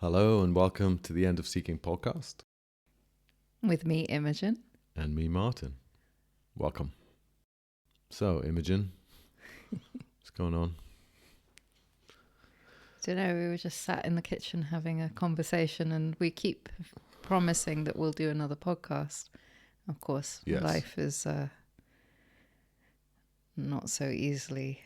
Hello and welcome to the End of Seeking podcast. With me, Imogen. And me, Martyn. Welcome. So, Imogen, what's going on? Do you know, we were just sat in the kitchen having a conversation and we keep promising that we'll do another podcast. Of course, Yes. Life is not so easily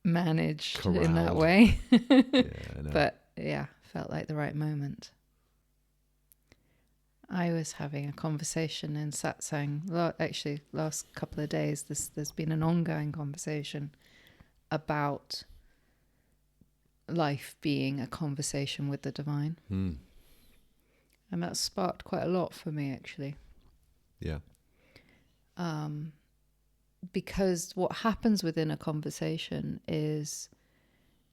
managed in that Corralled. way. Yeah, I know. But yeah, felt like the right moment. I was having a conversation in satsang. Actually, last couple of days, there's been an ongoing conversation about life being a conversation with the divine. And that sparked quite a lot for me, actually. Yeah. Because what happens within a conversation is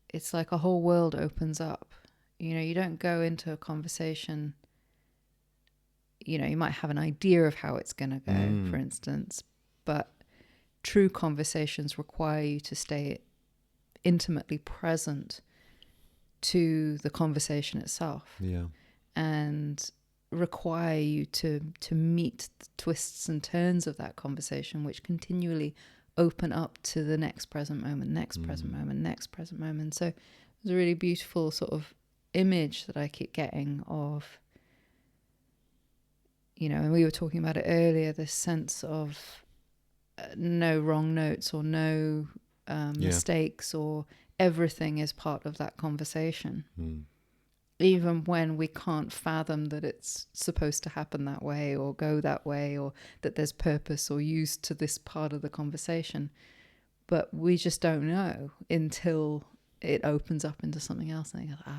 it's like a whole world opens up. You know, you don't go into a conversation, you know, you might have an idea of how it's going to go, for instance, but true conversations require you to stay intimately present to the conversation itself. Yeah. And require you to meet the twists and turns of that conversation, which continually open up to the next present moment, next present moment, next present moment. So it was a really beautiful sort of image that I keep getting of, you know, and we were talking about it earlier, this sense of no wrong notes or no mistakes, or everything is part of that conversation. Even when we can't fathom that it's supposed to happen that way or go that way, or that there's purpose or use to this part of the conversation. But we just don't know until it opens up into something else. And you go,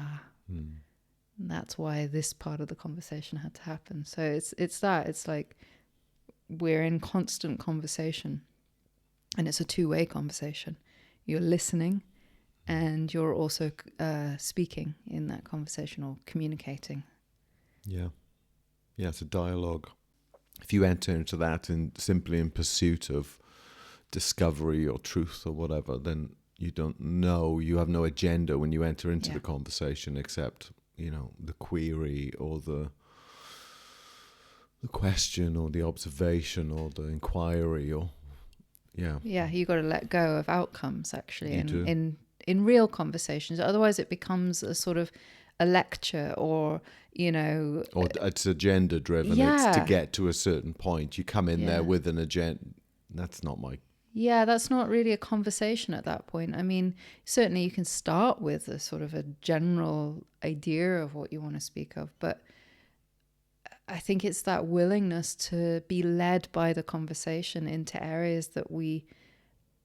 that's why this part of the conversation had to happen. So it's like we're in constant conversation, and it's a two-way conversation. You're listening, and you're also speaking in that conversation or communicating. Yeah, it's a dialogue. If you enter into that simply in pursuit of discovery or truth or whatever, then you don't know, you have no agenda when you enter into the conversation except, you know, the query or the question or the observation or the inquiry or, you got to let go of outcomes, actually, in real conversations. Otherwise it becomes a sort of a lecture, or, you know, or it's agenda driven. It's to get to a certain point. You come in there with an agenda. That's not that's not really a conversation at that point. I mean, certainly you can start with a sort of a general idea of what you want to speak of, but I think it's that willingness to be led by the conversation into areas that we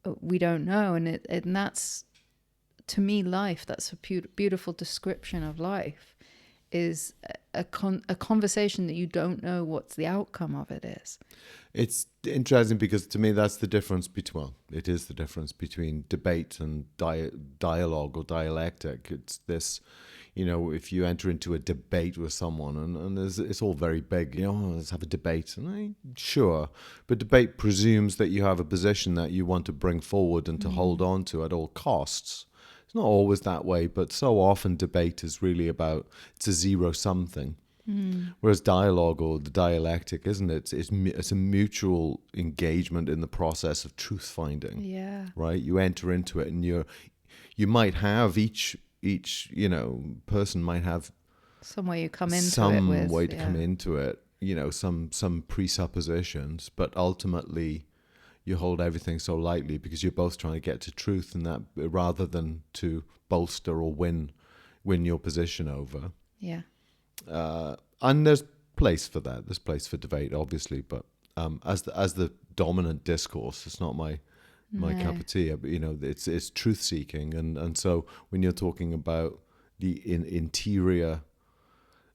don't know, and that's, to me, life. That's a beautiful description of life, is a conversation that you don't know what the outcome of it is. It's interesting because to me that's the difference it is the difference between debate and dialogue or dialectic. It's this, you know, if you enter into a debate with someone and it's all very big, you know, let's have a debate. And sure, but debate presumes that you have a position that you want to bring forward and to hold on to at all costs. It's not always that way, but so often debate is really about, it's a zero-sum thing. Whereas dialogue or the dialectic, isn't it? It's a mutual engagement in the process of truth finding. Yeah. Right? You enter into it and you might have each, you know, person might have some way you come into some it with. way to come into it, you know, some presuppositions, but ultimately you hold everything so lightly because you're both trying to get to truth, and that rather than to bolster or win your position over. Yeah. And there's place for that. There's place for debate, obviously, but as the dominant discourse, it's not my cup of tea. You know, it's truth seeking, and so when you're talking about the interior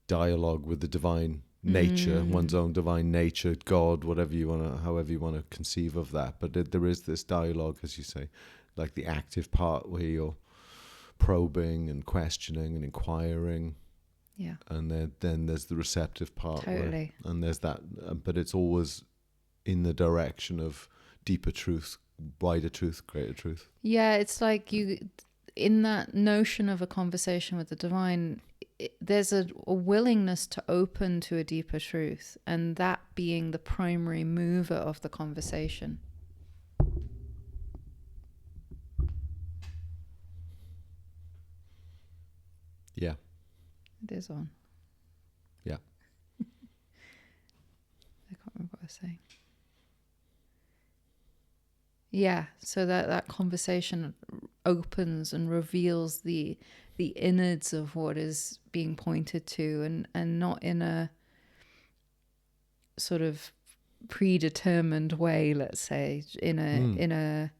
dialogue with the divine nature, one's own divine nature, God, however you want to conceive of that, but there is this dialogue, as you say, like the active part where you're probing and questioning and inquiring. Yeah. And then there's the receptive part. Totally. And there's that, but it's always in the direction of deeper truth, wider truth, greater truth. Yeah, it's like you, in that notion of a conversation with the divine, there's a willingness to open to a deeper truth, and that being the primary mover of the conversation. Yeah. It is on. Yeah. I can't remember what I was saying. Yeah, so that conversation opens and reveals the innards of what is being pointed to, and not in a sort of predetermined way, let's say, in a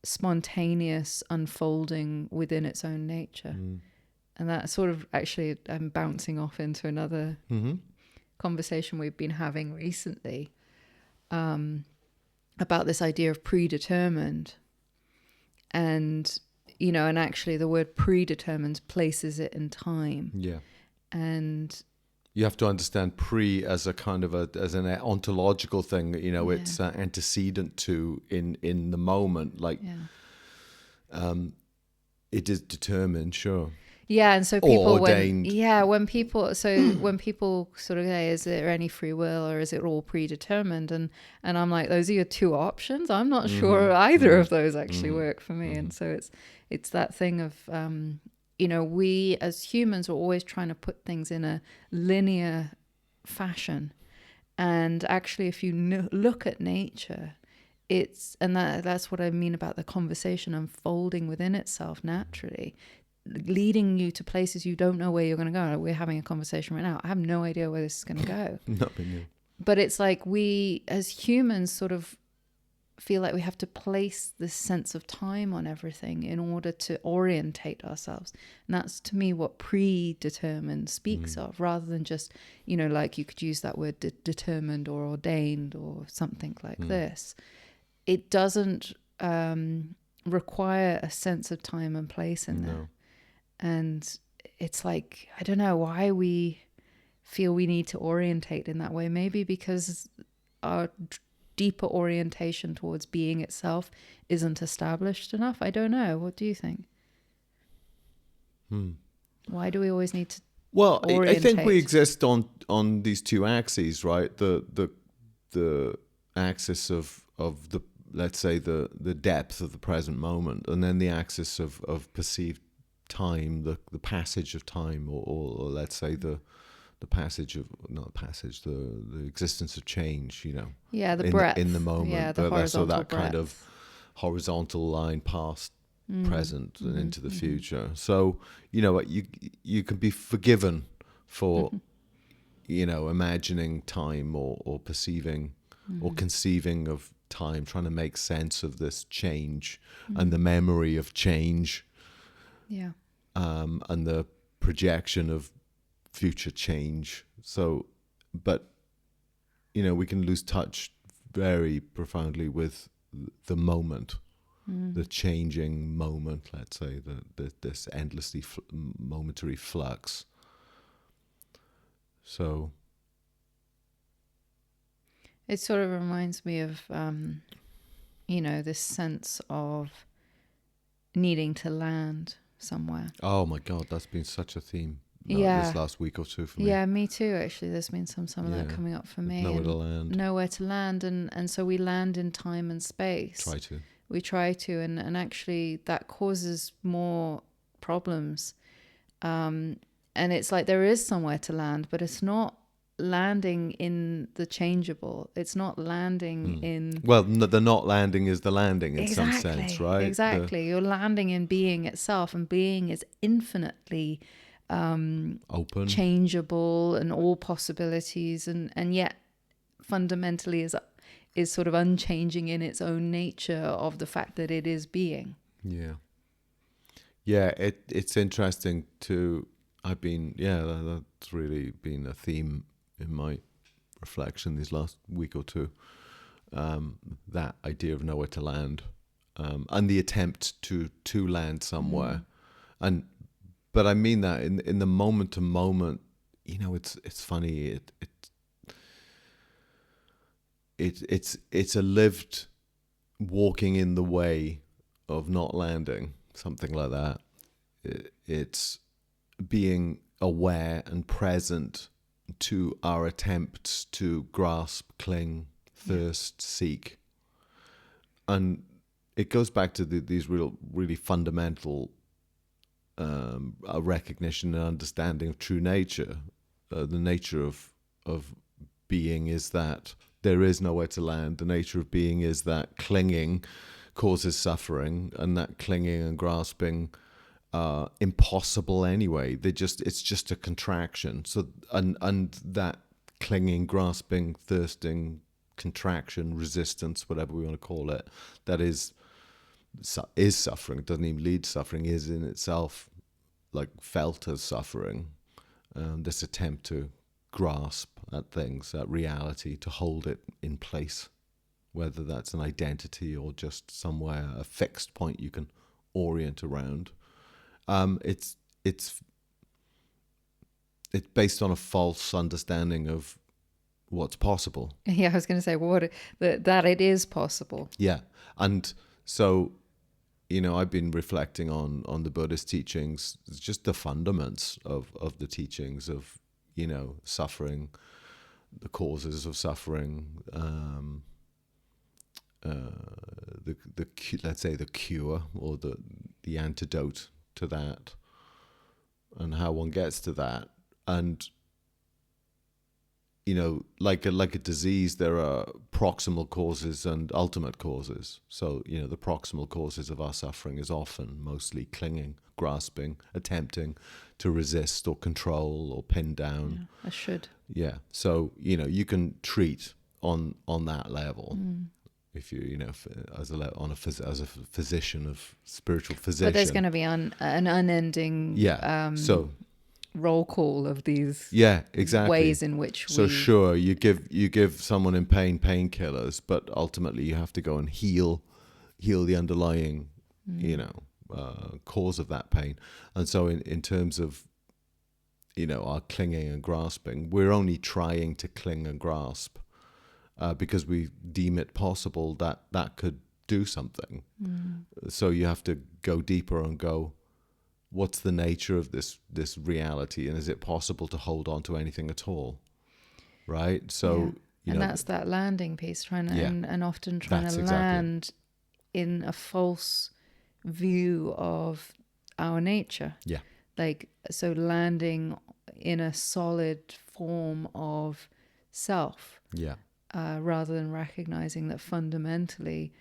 spontaneous unfolding within its own nature. And that sort of, actually, I'm bouncing off into another conversation we've been having recently, about this idea of predetermined. And, and actually the word predetermined places it in time. Yeah. And you have to understand pre as a kind of as an ontological thing, it's antecedent to in the moment, like it is determined, sure. Yeah, and so people, ordained. when people sort of say, is there any free will or is it all predetermined? And I'm like, those are your two options. I'm not sure either of those actually work for me. And so it's that thing of, we as humans are always trying to put things in a linear fashion. And actually, if you look at nature, that's what I mean about the conversation unfolding within itself naturally, leading you to places you don't know where you're going to go. We're having a conversation right now. I have no idea where this is going to go. But it's like we as humans sort of feel like we have to place this sense of time on everything in order to orientate ourselves. And that's, to me, what predetermined speaks of, rather than just, like you could use that word determined or ordained or something like this. It doesn't require a sense of time and place in there. And it's like, I don't know why we feel we need to orientate in that way. Maybe because our deeper orientation towards being itself isn't established enough. I don't know. What do you think? Why do we always need to orientate? I think we exist on these two axes, right? The axis of the, let's say, the depth of the present moment, and then the axis of perceived time, the passage of time, or let's say the passage of, not passage, the existence of change, the breadth in the moment, the horizontal so that breadth. kind of horizontal line past present and into the future. So you can be forgiven for imagining time or perceiving or conceiving of time, trying to make sense of this change and the memory of change. Yeah. And the projection of future change. So, but, we can lose touch very profoundly with the moment, the changing moment, let's say, this endlessly momentary flux. So. It sort of reminds me of, this sense of needing to land somewhere. Oh my God, that's been such a theme this last week or two for me. Yeah, me too, actually. There's been some of that coming up for me. Nowhere to land. And so we land in time and space. We try to, and actually that causes more problems. And it's like there is somewhere to land, but it's not landing in the changeable. It's not landing in... Well, the not landing is the landing in some sense, right? Exactly. You're landing in being itself, and being is infinitely open, changeable, and all possibilities, and yet fundamentally is sort of unchanging in its own nature of the fact that it is being. It's interesting to... that's really been a theme in my reflection these last week or two. That idea of nowhere to land, and the attempt to land somewhere, but I mean that in the moment to moment. It's funny. It's a lived walking in the way of not landing, something like that. It's being aware and present to our attempts to grasp, cling, thirst, seek. And it goes back to these really fundamental recognition and understanding of true nature. The nature of being is that there is nowhere to land. The nature of being is that clinging causes suffering, and that clinging and grasping impossible anyway. It's just a contraction. So and that clinging, grasping, thirsting, contraction, resistance, whatever we want to call it, that is suffering. It doesn't even lead to suffering. Is in itself like felt as suffering. This attempt to grasp at things, at reality, to hold it in place, whether that's an identity or just somewhere, a fixed point you can orient around. It's based on a false understanding of what's possible. Yeah, I was going to say that it is possible. Yeah, and so, I've been reflecting on the Buddhist teachings, just the fundaments of the teachings of, suffering, the causes of suffering, let's say the cure or the antidote to that, and how one gets to that. And like a disease, there are proximal causes and ultimate causes. So, the proximal causes of our suffering is often mostly clinging, grasping, attempting to resist or control or pin down. Yeah, I should. Yeah. So, you can treat on that level. If you, as a physician, of spiritual physician. But there's going to be an unending roll call of these ways in which so sure, you give someone in pain painkillers, but ultimately you have to go and heal the underlying cause of that pain. And so in terms of our clinging and grasping, we're only trying to cling and grasp because we deem it possible that could do something. So you have to go deeper and go, what's the nature of this reality, and is it possible to hold on to anything at all? Right? So that's that landing piece, and often trying to land in a false view of our nature. Yeah. So landing in a solid form of self. Yeah. Rather than recognizing that fundamentally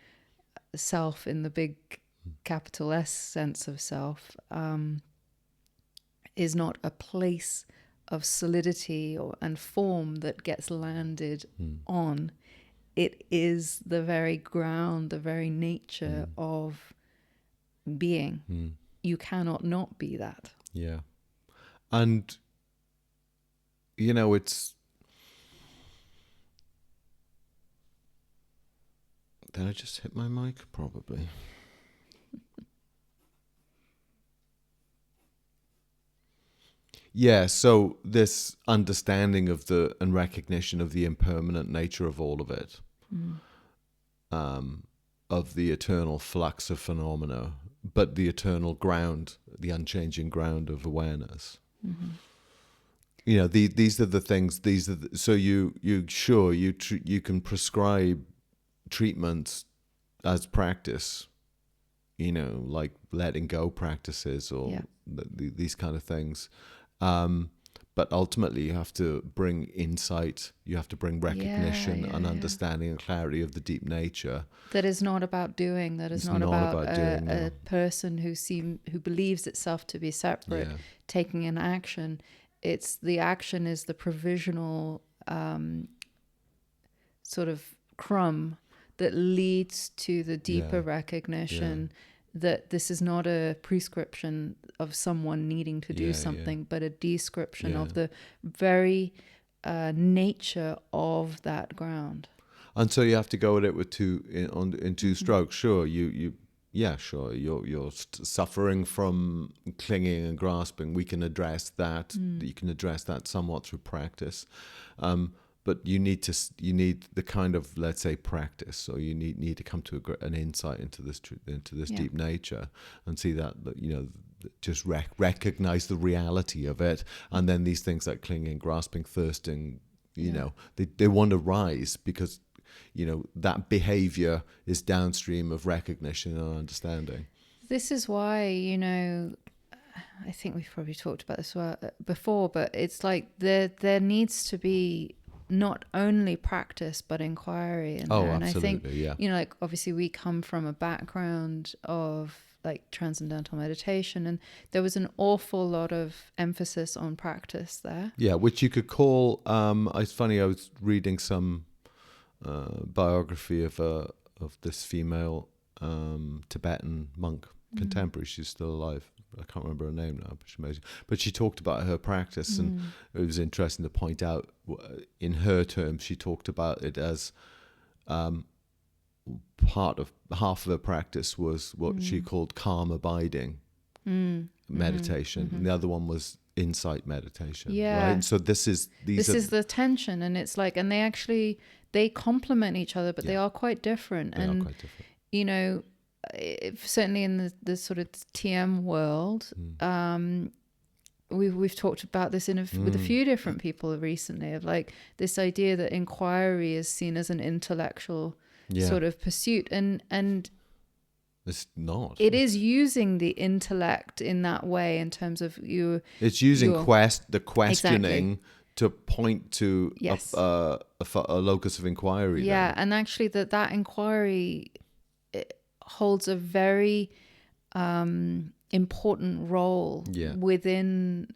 self, in the big capital S sense of self, is not a place of solidity and form that gets landed on. It is the very ground, the very nature of being. You cannot not be that. Yeah. And, it's... Did I just hit my mic? Probably. Yeah, so this understanding of and recognition of the impermanent nature of all of it, of the eternal flux of phenomena, but the eternal ground, the unchanging ground of awareness. These are the things. So you can prescribe treatments as practice, like letting go practices or these kind of things. But ultimately you have to bring insight, you have to bring recognition and understanding and clarity of the deep nature. That is not about doing, that is not about a person who believes itself to be separate, taking an action. It's the action is the provisional sort of crumb that leads to the deeper recognition that this is not a prescription of someone needing to do something, but a description of the very nature of that ground. And so you have to go at it with in two strokes. Sure, you're suffering from clinging and grasping. We can address that. You can address that somewhat through practice. But you need the kind of, let's say, practice. So you need to come to an insight into this deep nature and see that just recognize the reality of it. And then these things like clinging, grasping, thirsting, you know, they want to rise because, you know, that behavior is downstream of recognition and understanding. This is why, you know, I think we've probably talked about this before, but it's like there needs to be not only practice but inquiry in there. And Absolutely, I think, you know, like obviously we come from a background of like transcendental meditation, and there was an awful lot of emphasis on practice there. Yeah, which you could call. It's funny. I was reading some biography of this female Tibetan monk, contemporary. She's still alive. I can't remember her name now, but she's amazing. But she talked about her practice, and it was interesting to point out, in her terms, she talked about it as half of her practice was what she called calm abiding meditation, and the other one was insight meditation. Yeah. Right? And so this is the tension, and it's like, and they complement each other, but they are quite different. They are quite different. You know, certainly in the sort of TM world, we've talked about this with a few different people recently, of like this idea that inquiry is seen as an intellectual sort of pursuit, and it's not. It is using the intellect in that way, in terms of you. It's using the questioning exactly. to point to a locus of inquiry. Yeah, then. and actually that inquiry holds a very important role within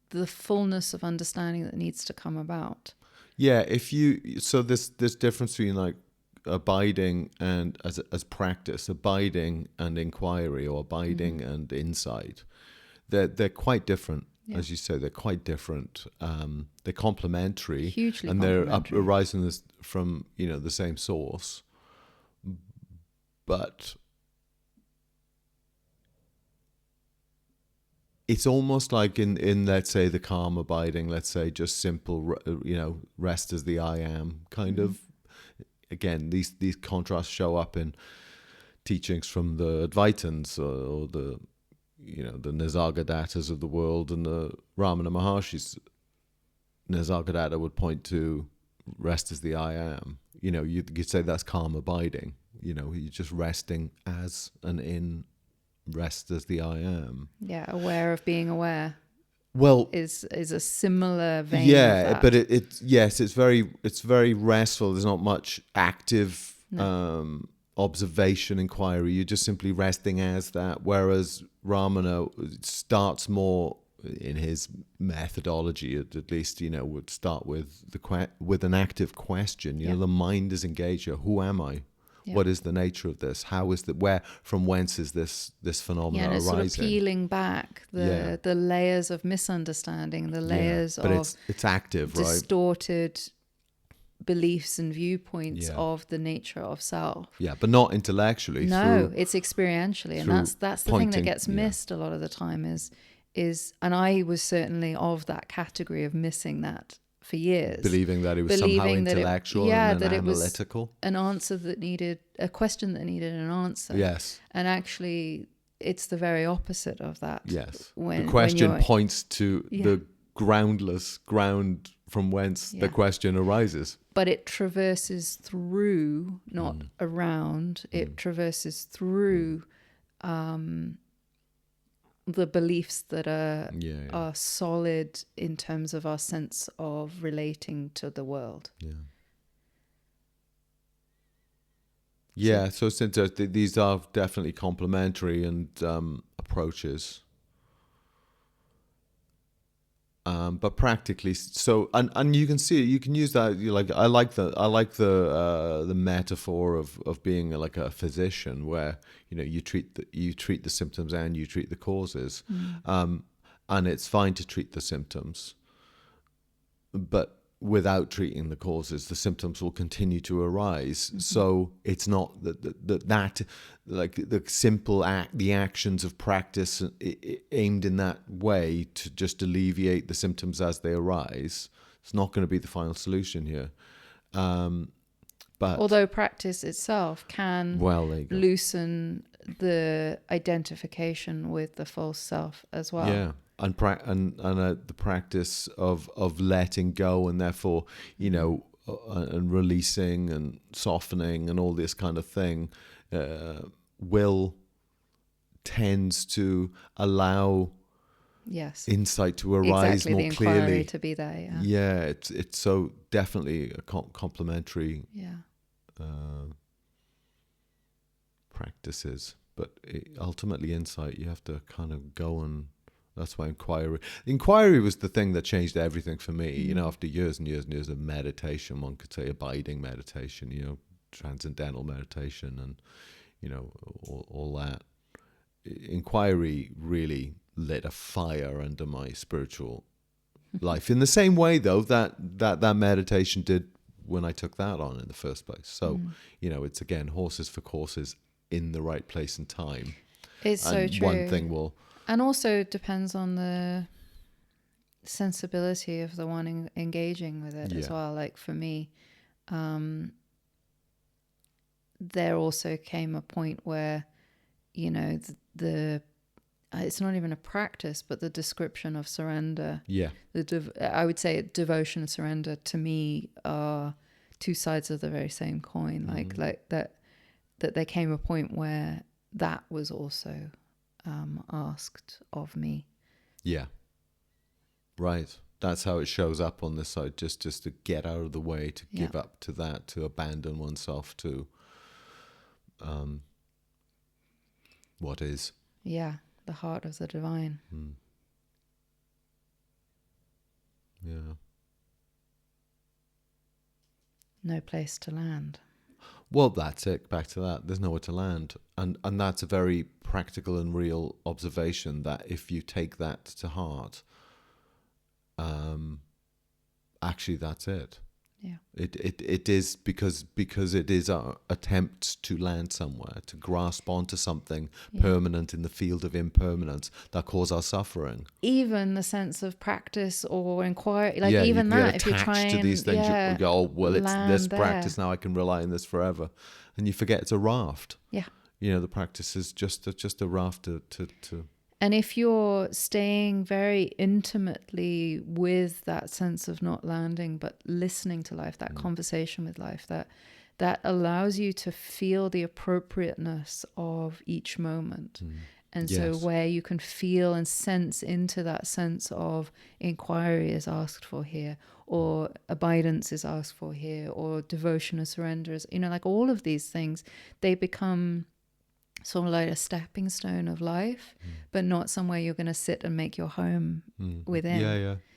the fullness of understanding that needs to come about. Yeah, so this difference between like abiding and as practice, abiding and inquiry, or abiding and insight, they're quite different. As you say, they're quite different. They're complementary, hugely and complementary. they're arising from, you know, the same source. But it's almost like in let's say the calm abiding, let's say just simple, you know, rest as the I am kind of. Again, these contrasts show up in teachings from the Advaitins or the, you know, the Nisargadatas of the world, and the Ramana Maharshis. Nisargadatta would point to rest as the I am. You know, you'd say that's calm abiding. You know, you're just resting as and in rest as the I am. Yeah, aware of being aware. Well, is a similar vein. Yeah, of that. but it's very restful. There's not much active observation, inquiry. You're just simply resting as that. Whereas Ramana starts more, in his methodology, at least, you know, would start with with an active question. You know, the mind is engaged. Who am I? Yeah. What is the nature of this? How is from whence is this phenomenon and it's arising? sort of peeling back the layers of misunderstanding, the layers but of it's active, distorted beliefs and viewpoints of the nature of self. Yeah, but not intellectually. No, it's experientially, and that's the thing that gets missed a lot of the time is, and I was certainly of that category of missing that for years, believing that it was somehow intellectual and analytical, an answer that needed a question that needed an answer. Yes, and actually, it's the very opposite of that. Yes, the question points to the groundless ground from whence the question arises. But it traverses through, not around. It traverses through the beliefs that are solid in terms of our sense of relating to the world. So since these are definitely complementary and approaches, but practically, so and you can see it, you can use that. I like the metaphor of being like a physician, where, you know, you treat the symptoms and you treat the causes, and it's fine to treat the symptoms, but without treating the causes, the symptoms will continue to arise. So it's not that like the simple the actions of practice aimed in that way to just alleviate the symptoms as they arise. It's not going to be the final solution here. But although practice itself can there you go. loosen the identification with the false self as well. Yeah, and the practice of letting go, and therefore, and releasing and softening and all this kind of thing, will tends to allow Yes, insight to arise exactly, more the inquiry clearly. to be there. Yeah, Yeah, it's so definitely a complementary practices, but ultimately insight, you have to kind of go, and that's why inquiry was the thing that changed everything for me. After years and years and years of meditation, one could say abiding meditation, transcendental meditation, and all that. Inquiry really lit a fire under my spiritual life, in the same way though that meditation did when I took that on in the first place. So it's again horses for courses in the right place and time. it's And so true. one thing will, and also depends on the sensibility of the one engaging with it as well. Like for me, there also came a point where the it's not even a practice, but the description of surrender. yeah, I would say devotion and surrender to me are two sides of the very same coin. Like that there came a point where that was also asked of me. yeah, right. That's how it shows up on this side, just to get out of the way, to give up to that, to abandon oneself to what is. Yeah, the heart of the divine. Yeah. No place to land. Well, that's it. Back to that. There's nowhere to land. And that's a very practical and real observation, that if you take that to heart, actually that's it. Yeah. It is because it is our attempt to land somewhere, to grasp onto something permanent in the field of impermanence that cause our suffering. Even the sense of practice or inquiry, you even that, get if you're attached trying to these things, you go, oh, well, it's this there. practice now, I can rely on this forever, and you forget it's a raft. Yeah. The practice is just a raft to. And if you're staying very intimately with that sense of not landing, but listening to life, that conversation with life, that allows you to feel the appropriateness of each moment. And so where you can feel and sense into that sense of inquiry is asked for here, or abidance is asked for here, or devotion and surrender is, like all of these things, they become sort of like a stepping stone of life, but not somewhere you're going to sit and make your home within.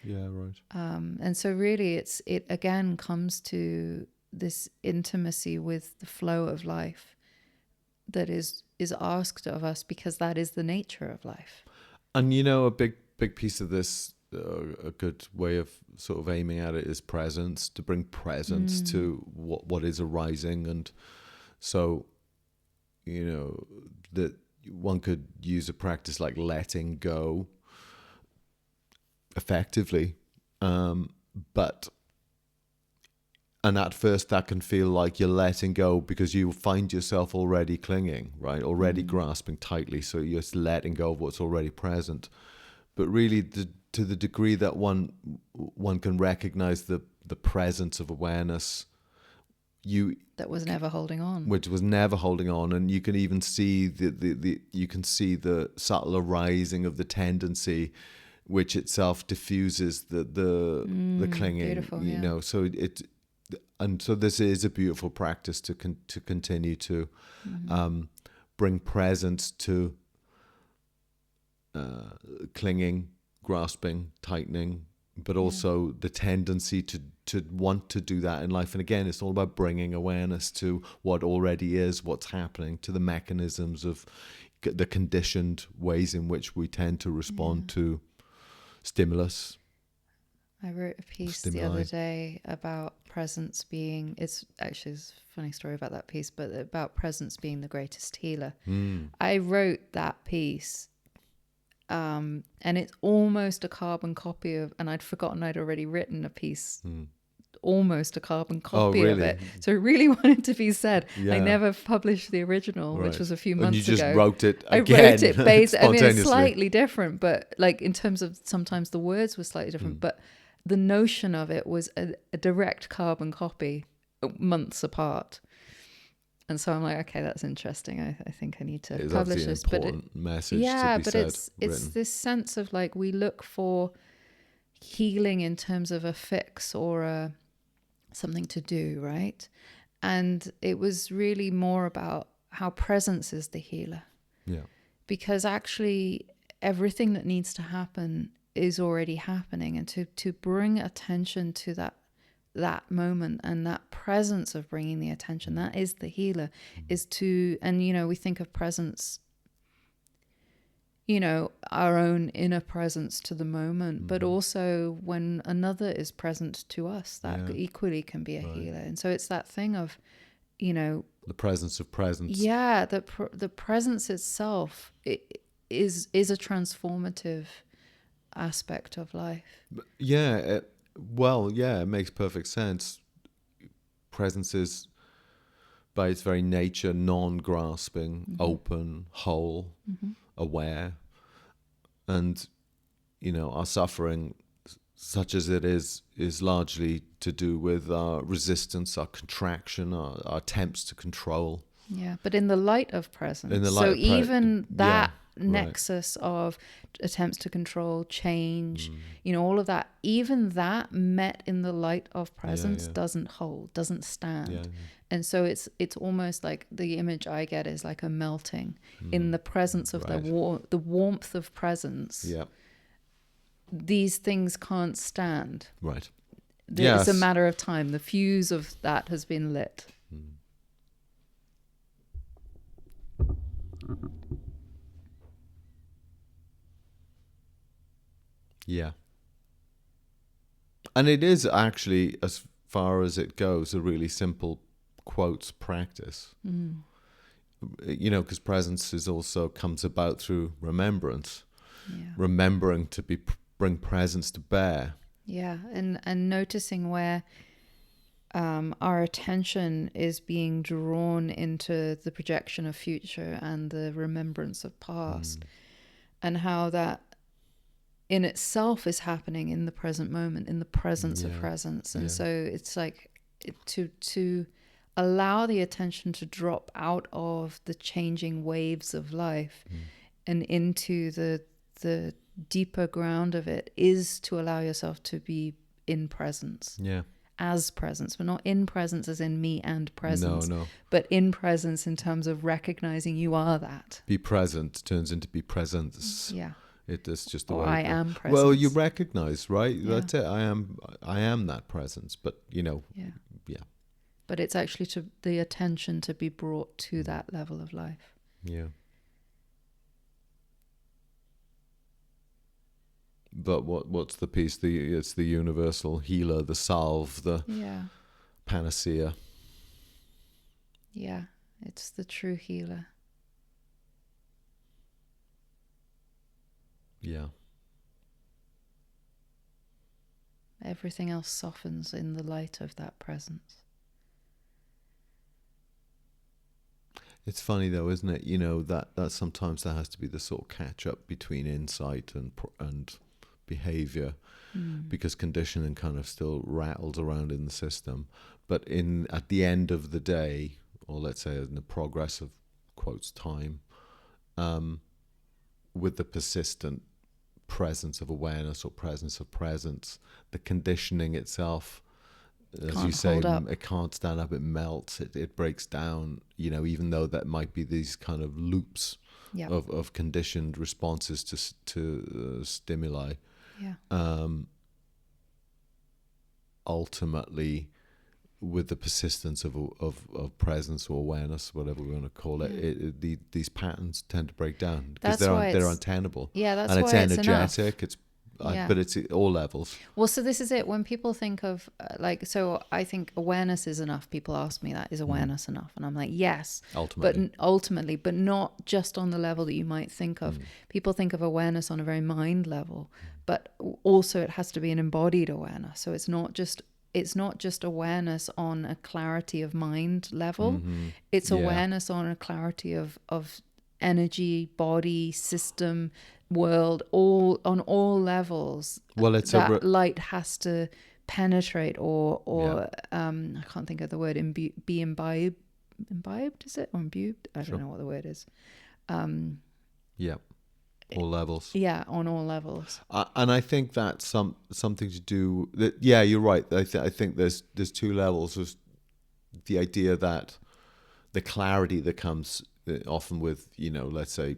Yeah, right. And so really it again comes to this intimacy with the flow of life that is asked of us, because that is the nature of life. And a big piece of this, a good way of sort of aiming at it, is presence, to bring presence to what is arising. And so that one could use a practice like letting go effectively, but at first that can feel like you're letting go because you find yourself already clinging, right, already grasping tightly, so you're just letting go of what's already present. But really, to the degree that one can recognize the presence of awareness, that was never holding on, which was never holding on, and you can even see the subtle arising of the tendency, which itself diffuses the clinging. Beautiful, so this is a beautiful practice to continue to bring presence to clinging, grasping, tightening, but also the tendency to want to do that in life. And again, it's all about bringing awareness to what already is, what's happening, to the mechanisms of the conditioned ways in which we tend to respond to stimulus. I wrote a piece the other day about presence being, it's a funny story about that piece, but about presence being the greatest healer. I wrote that piece and it's almost a carbon copy of, and I'd forgotten I'd already written a piece almost a carbon copy of really? it. So it really wanted to be said. Yeah. I never published the original, which was a few months ago. And you just wrote it I again. wrote it based. I mean, it's spontaneously. slightly different, but like in terms of sometimes the words were slightly different, but the notion of it was a direct carbon copy months apart. And so I'm like, okay, that's interesting. I think I need to publish this. But message to be but said, it's written. this sense of like we look for healing in terms of a fix or something to do, right? And it was really more about how presence is the healer. Yeah. Because actually everything that needs to happen is already happening, and to bring attention to that moment and that presence of bringing the attention, that is the healer, is to, and we think of presence, our own inner presence to the moment, but also when another is present to us, that equally can be a healer. And so it's that thing of, the presence of presence. Yeah, the presence itself is a transformative aspect of life. Yeah. It makes perfect sense. Presence is, by its very nature, non-grasping, open, whole, aware. And, our suffering, such as it is largely to do with our resistance, our contraction, our attempts to control. Yeah, but in the light of presence. In the light of even that right. nexus of attempts to control, change, all of that, even that met in the light of presence doesn't hold, doesn't stand. Yeah. And so it's almost like the image I get is like a melting in the presence of Right. the warmth of presence. Yeah. These things can't stand. Right. It's a matter of time. The fuse of that has been lit. Yeah. And it is actually, as far as it goes, a really simple quotes practice. Because presence is also comes about through remembrance. Yeah. Remembering to bring presence to bear. Yeah, and noticing where our attention is being drawn into the projection of future and the remembrance of past, and how that in itself is happening in the present moment, in the presence of presence. And so it's like to allow the attention to drop out of the changing waves of life and into the deeper ground of it is to allow yourself to be in presence. Yeah. As presence, but not in presence as in me and presence. No. But in presence in terms of recognizing you are that. Be present turns into be presence. Yeah. It is just the or way. I am presence. Well, you recognize, right? Yeah. That's it. I am that presence. But Yeah. But it's actually to the attention to be brought to that level of life. Yeah. But what's the piece? It's the universal healer, the salve, the panacea. Yeah, it's the true healer. Yeah. Everything else softens in the light of that presence. It's funny though, isn't it? That sometimes there has to be the sort of catch up between insight and behavior, because conditioning kind of still rattles around in the system. But at the end of the day, or let's say in the progress of quotes time, with the persistent presence of awareness or presence of presence, the conditioning itself, as you say, it can't stand up. It melts. It breaks down. Even though that might be these kind of loops of conditioned responses to stimuli. Yeah. Ultimately, with the persistence of presence or awareness, whatever we want to call it, these patterns tend to break down because they're untenable. Yeah, that's and why it's energetic. But it's at all levels. Well, so this is it. When people think of so I think awareness is enough. People ask me that, is awareness enough? And I'm like, yes, ultimately, but not just on the level that you might think of. People think of awareness on a very mind level, but also it has to be an embodied awareness. So it's not just it's not just awareness on a clarity of mind level. It's Yeah. awareness on a clarity of energy, body, system, world, all on all levels. Well, it's that light has to penetrate or Yeah. I can't think of the word, be imbibed, is it, or imbued? I don't know what the word is. Yeah. All levels. Yeah, on all levels. And I think that's something to do that. Yeah, you're right. I think there's two levels. There's the idea that the clarity that comes often with, let's say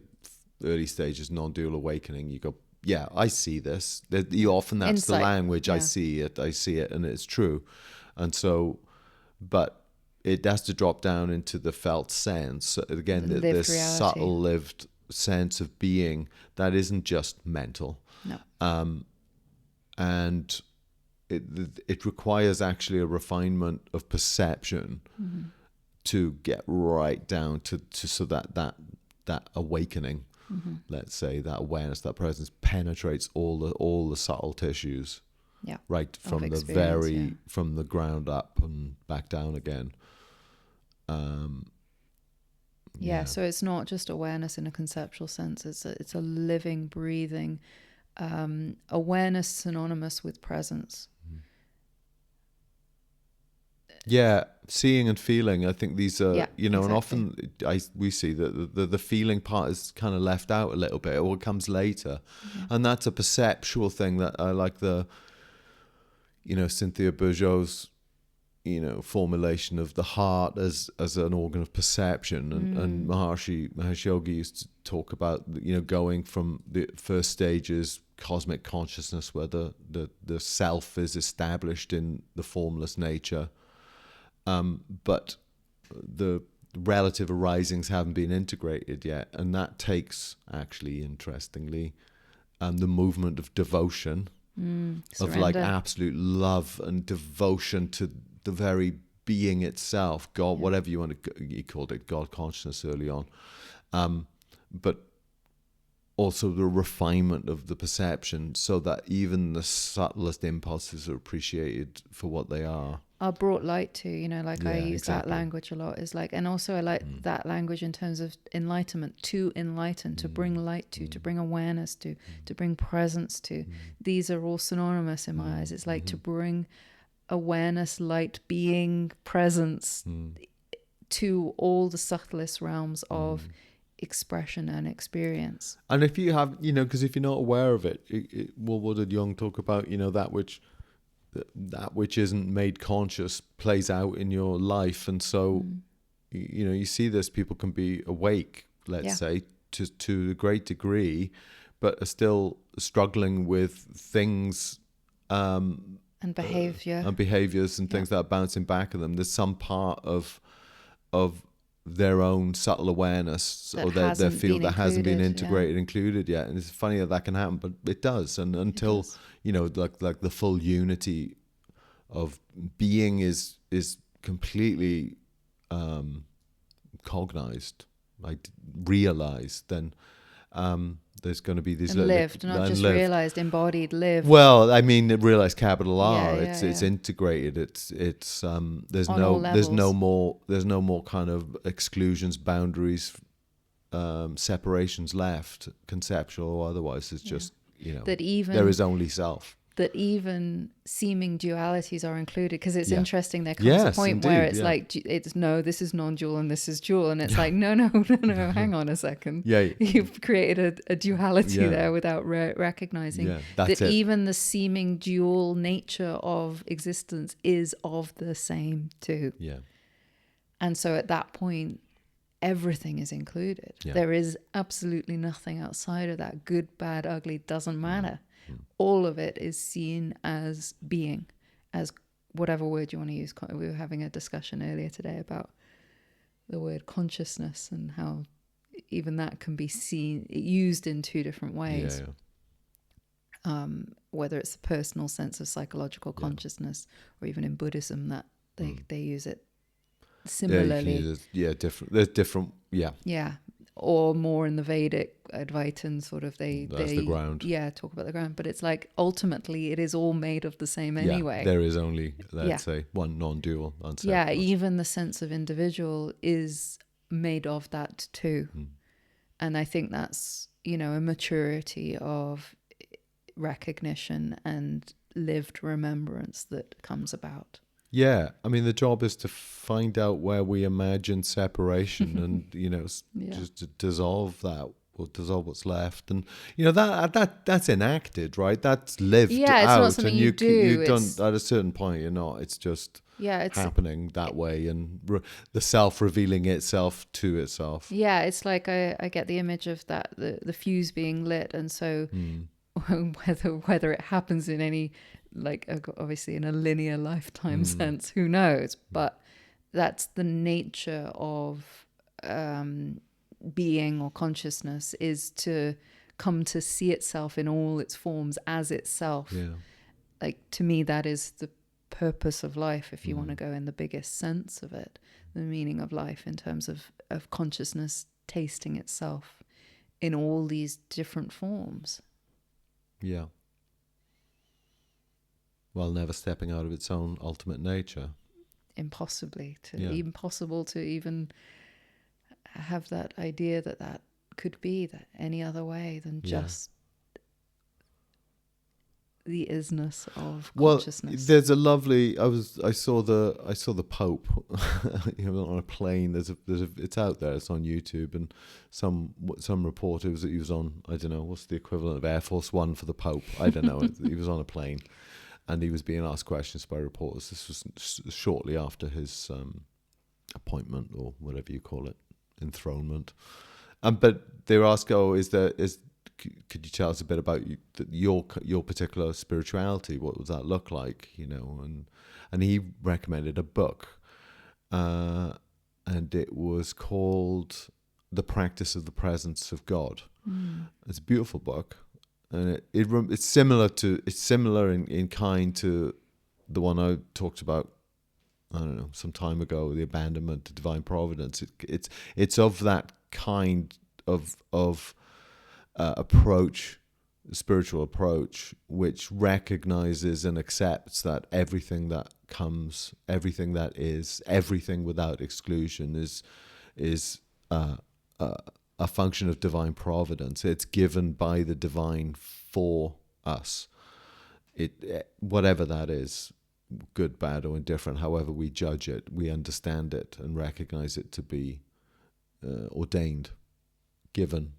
early stages non-dual awakening. You go, yeah, I see this. Often that's Insight. the language. Yeah. I see it, and it's true. And so, but it has to drop down into the felt sense. Again, this reality. subtle lived sense of being that isn't just mental. No. And it requires actually a refinement of perception to get right down to so that awakening, let's say, that awareness, that presence penetrates all the subtle tissues. Yeah. Right from from the ground up and back down again. So it's not just awareness in a conceptual sense. It's a living, breathing awareness synonymous with presence. Yeah, seeing and feeling. I think these are, and exactly. often we see that the feeling part is kind of left out a little bit, or it comes later, and that's a perceptual thing that I like. Cynthia Bourgeau's, formulation of the heart as an organ of perception, and Mahesh Yogi used to talk about, going from the first stages, cosmic consciousness, where the self is established in the formless nature, but the relative arisings haven't been integrated yet, and that takes, actually, interestingly, the movement of devotion, of like absolute love and devotion to the very being itself, God, whatever you want to, you called it God consciousness early on, but also the refinement of the perception, so that even the subtlest impulses are appreciated for what they are brought light to, I use that language a lot, is like, and also I like that language in terms of enlightenment, to enlighten, to bring light to bring awareness to bring presence to. These are all synonymous in my eyes. It's like to bring awareness, light, being, presence to all the subtlest realms of expression and experience. And if you have, because if you're not aware of it, what did Jung talk about? That which isn't made conscious plays out in your life, and so you see this. People can be awake, let's say, to a great degree, but are still struggling with things and behaviors and things that are bouncing back at them. There's some part of their own subtle awareness or their field that hasn't been integrated, included yet. And it's funny that can happen, but it does. And until like the full unity of being is completely cognized, like realized, then there's going to be these lived, not just realized, embodied, lived. Well, I mean, realized, capital R. It's integrated. It's there's no more kind of exclusions, boundaries, separations left, conceptual or otherwise. It's just that even there is only self. That even seeming dualities are included, because it's interesting. There comes a point where it's like, it's no, this is non-dual and this is dual, and it's like, no, hang on a second. You've created a duality there without recognizing that even the seeming dual nature of existence is of the same too. And so at that point, everything is included. There is absolutely nothing outside of that. Good, bad, ugly, doesn't matter. All of it is seen as being, as whatever word you want to use. We were having a discussion earlier today about the word consciousness and how even that can be used in two different ways. Whether it's a personal sense of psychological consciousness, or even in Buddhism that they use it similarly. Different. There's different. or more in the Vedic Advaitin sort of That's the ground. Yeah, talk about the ground. But it's like ultimately it is all made of the same anyway. There is only, let's say, one non-dual, unseparate. Yeah, even the sense of individual is made of that too. And I think that's, a maturity of recognition and lived remembrance that comes about. Yeah, I mean, the job is to find out where we imagine separation and, just to dissolve that, or dissolve what's left. And, that's enacted, right? That's lived it's out. not something And you do. you don't, at a certain point, you're not. It's just it's happening that way, and the self revealing itself to itself. Yeah, it's like I get the image of that, the fuse being lit. And so whether it happens in any, like obviously in a linear lifetime sense, who knows, but that's the nature of being or consciousness, is to come to see itself in all its forms as itself. Like, to me, that is the purpose of life, if you want to go in the biggest sense of it, the meaning of life in terms of consciousness tasting itself in all these different forms. While never stepping out of its own ultimate nature. Impossible to even have that idea that could be that any other way than just the isness of consciousness. There's a lovely. I saw the Pope on a plane. It's out there. It's on YouTube, and some reporter he was on. I don't know what's the equivalent of Air Force One for the Pope. I don't know. He was on a plane, and he was being asked questions by reporters. This was shortly after his appointment, or whatever you call it, enthronement. But they were asked, could you tell us a bit about your particular spirituality? What does that look like? And he recommended a book, and it was called The Practice of the Presence of God. It's a beautiful book, and it's similar in kind to the one I talked about, I don't know, some time ago, the abandonment to divine providence. It's of that kind of approach, spiritual approach, which recognizes and accepts that everything that comes, everything that is, everything without exclusion is a function of divine providence. It's given by the divine for us. Whatever that is, good, bad, or indifferent, however we judge it, we understand it and recognize it to be ordained, given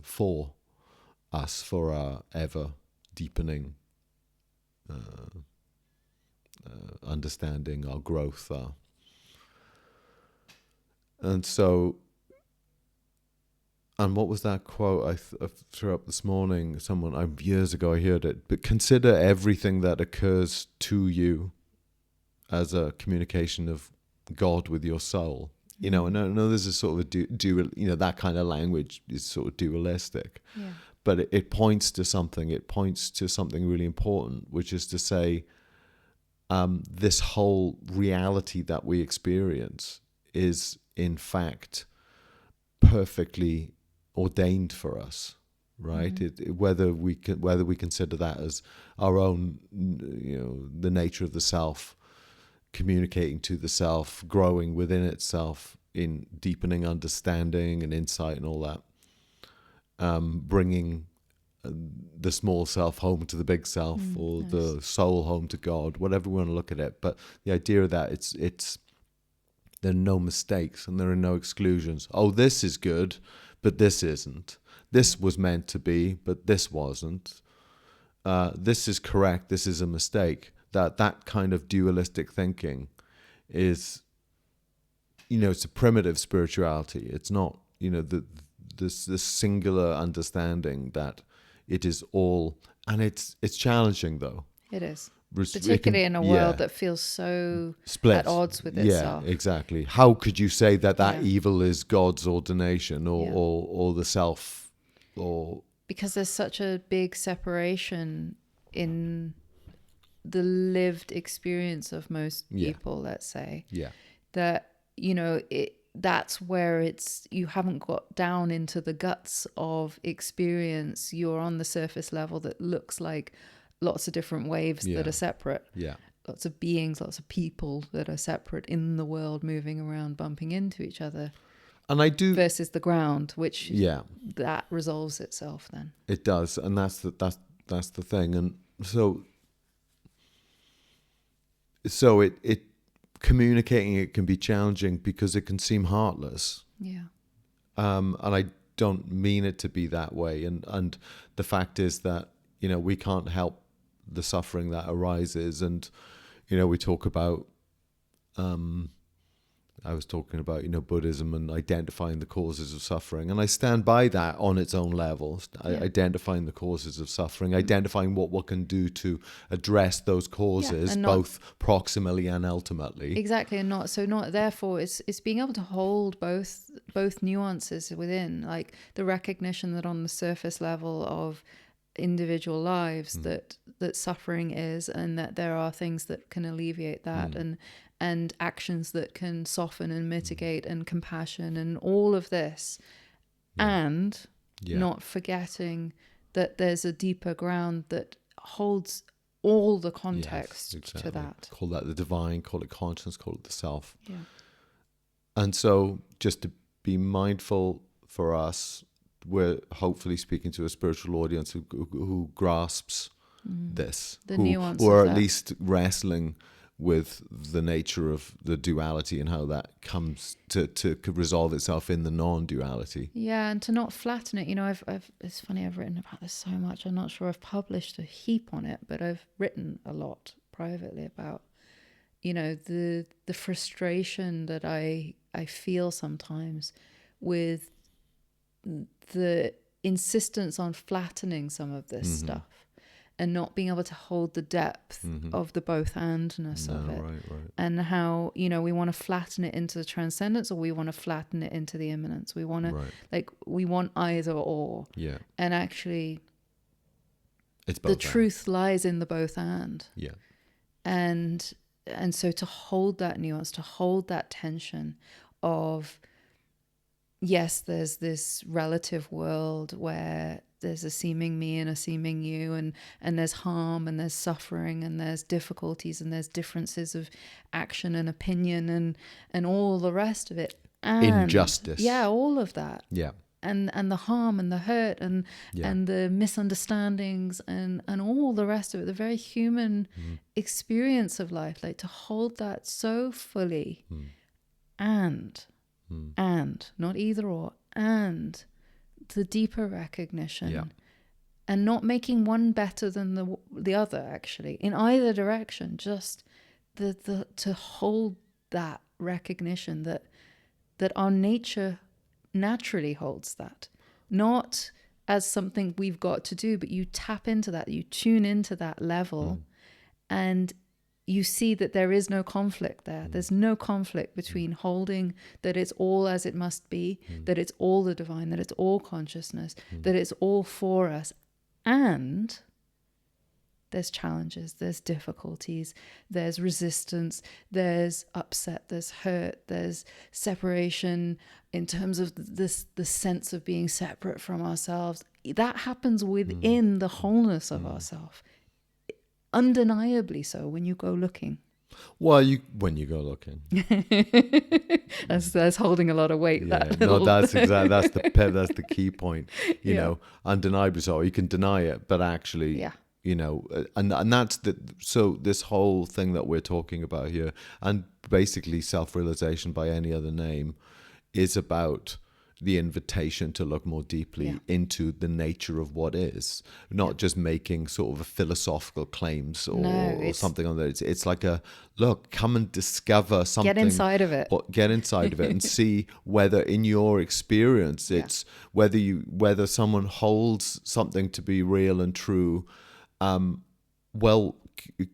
for us, for our ever deepening understanding, our growth. And what was that quote I threw up this morning? Years ago I heard it, but consider everything that occurs to you as a communication of God with your soul. And I know there's a sort of a dual, that kind of language is sort of dualistic, but it points to something. It points to something really important, which is to say, this whole reality that we experience is in fact perfectly ordained for us, right? Whether we consider that as our own, the nature of the self, communicating to the self, growing within itself in deepening understanding and insight and all that, bringing the small self home to the big self, or the soul home to God, whatever we want to look at it. But the idea of that, it's there are no mistakes and there are no exclusions. Oh, this is good, but this isn't. This was meant to be, but this wasn't. This is correct, this is a mistake. That kind of dualistic thinking is, it's a primitive spirituality. It's not, this singular understanding that it is all, and it's challenging though. It is. Particularly in a world that feels so split, at odds with itself. Yeah, exactly. How could you say that evil is God's ordination or the self, or because there's such a big separation in the lived experience of most people, let's say, that that's where you haven't got down into the guts of experience. You're on the surface level that looks like lots of different waves that are separate. Yeah. Lots of beings, lots of people that are separate in the world, moving around, bumping into each other. And I do, versus the ground, which that resolves itself then. It does, and that's the thing. And so it communicating it can be challenging because it can seem heartless. Yeah. And I don't mean it to be that way. And the fact is that, we can't help the suffering that arises. And, we talk about, I was talking about, Buddhism and identifying the causes of suffering. And I stand by that on its own level, identifying the causes of suffering, identifying what one can do to address those causes, both proximally and ultimately. Exactly. And therefore it's being able to hold both nuances within, like the recognition that on the surface level of individual lives that suffering is, and that there are things that can alleviate that, and actions that can soften and mitigate, and compassion and all of this, and not forgetting that there's a deeper ground that holds all the context to that. Call that the divine, call it conscience, call it the self. Yeah. And so just to be mindful for us, we're hopefully speaking to a spiritual audience who grasps this, the nuance, or at least wrestling with the nature of the duality and how that comes to resolve itself in the non-duality. Yeah, and to not flatten it. It's funny, I've written about this so much. I'm not sure I've published a heap on it, but I've written a lot privately about, the frustration that I feel sometimes with the insistence on flattening some of this stuff, and not being able to hold the depth of the both andness of it. Right. And how, we want to flatten it into the transcendence, or we want to flatten it into the immanence. We want to, we want either or. Yeah. And actually, it's both. The truth lies in the both and. Yeah. And so to hold that nuance, to hold that tension of, yes, there's this relative world where there's a seeming me and a seeming you, and there's harm and there's suffering and there's difficulties and there's differences of action and opinion and all the rest of it. And injustice. Yeah, all of that. Yeah. And the harm and the hurt and the misunderstandings and all the rest of it, the very human experience of life, like to hold that so fully and not either or, and the deeper recognition, and not making one better than the other, actually, in either direction, just to hold that recognition that our nature naturally holds that, not as something we've got to do, but you tap into that, you tune into that level, and you see that there is no conflict there. There's no conflict between holding that it's all as it must be, that it's all the divine, that it's all consciousness, that it's all for us. And there's challenges, there's difficulties, there's resistance, there's upset, there's hurt, there's separation in terms of the sense of being separate from ourselves. That happens within the wholeness of ourselves. Undeniably so when you go looking. Well, when you go looking, that's holding a lot of weight. Yeah, that's exactly that's the key point. You know, undeniably so. You can deny it, but actually, and that's so this whole thing that we're talking about here, and basically self-realization by any other name, is about the invitation to look more deeply into the nature of what is, not just making sort of a philosophical claims or something on that. It's like come and discover something. Get inside of it. Get inside of it and see whether in your experience it's whether someone holds something to be real and true.